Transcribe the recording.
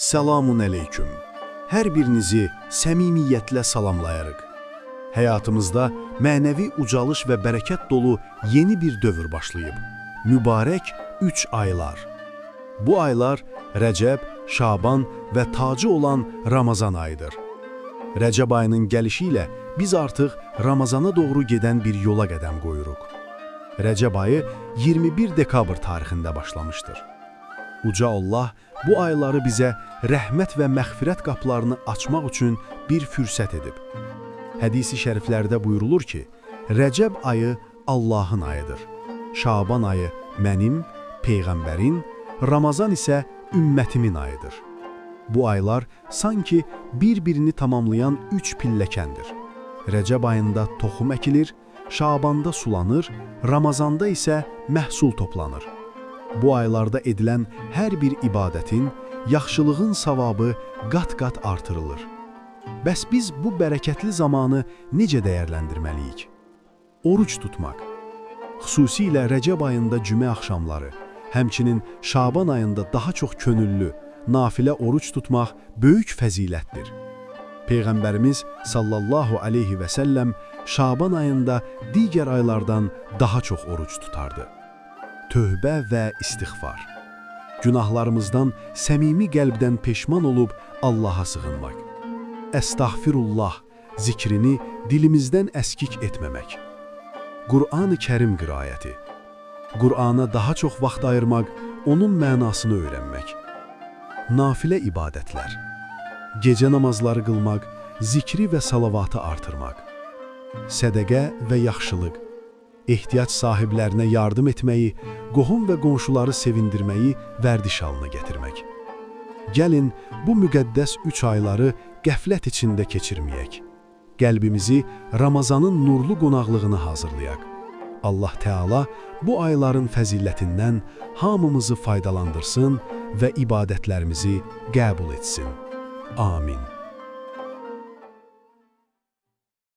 Selamun aleyküm. Hər birinizi səmimiyyətlə salamlayarıq. Həyatımızda mənəvi ucalış və bərəkət dolu yeni bir dövr başlayıb. Mübarək 3 aylar. Bu aylar Rəcəb, Şaban və tacı olan Ramazan ayıdır. Rəcəb ayının gəlişi ilə biz artıq Ramazana doğru gedən bir yola qədəm qoyuruq. Rəcəb ayı 21 dekabr tarixində başlamışdır. Uca Allah bu ayları bizə rəhmət və məğfirət qapılarını açmaq üçün bir fürsət edib. Hədis-i şəriflərdə buyurulur ki, Rəcəb ayı Allahın ayıdır. Şaban ayı mənim, Peyğəmbərin, Ramazan isə ümmətimin ayıdır. Bu aylar sanki bir-birini tamamlayan 3 pilləkəndir. Rəcəb ayında toxum əkilir, Şabanda sulanır, Ramazanda isə məhsul toplanır. Bu aylarda edilən hər bir ibadətin, yaxşılığın savabı qat-qat artırılır. Bəs biz bu bərəkətli zamanı necə dəyərləndirməliyik? Oruç tutmaq. Xüsusilə Rəcəb ayında cümə axşamları, həmçinin Şaban ayında daha çox könüllü, nafilə oruç tutmaq böyük fəzilətdir. Peyğəmbərimiz sallallahu aleyhi və səlləm Şaban ayında digər aylardan daha çox oruç tutardı. Tövbə və istiğfar. Günahlarımızdan səmimi qəlbdən peşman olub Allaha sığınmaq. Əstağfirullah zikrini dilimizdən əskik etməmək. Qur'an-ı Kərim qiraəti. Qur'ana daha çox vaxt ayırmaq, onun mənasını öyrənmək. Nafilə ibadətlər. Gecə namazları qılmaq, zikri və salavatı artırmaq. Sədəqə və yaxşılıq. Ehtiyac sahiblərinə yardım etməyi, qohum və qonşuları sevindirməyi vərdiş halına gətirmək. Gəlin, bu müqəddəs 3 ayları qəflət içində keçirməyək. Qəlbimizi Ramazanın nurlu qonaqlığına hazırlayaq. Allah Teala bu ayların fəzilətindən hamımızı faydalandırsın və ibadətlərimizi qəbul etsin. Amin.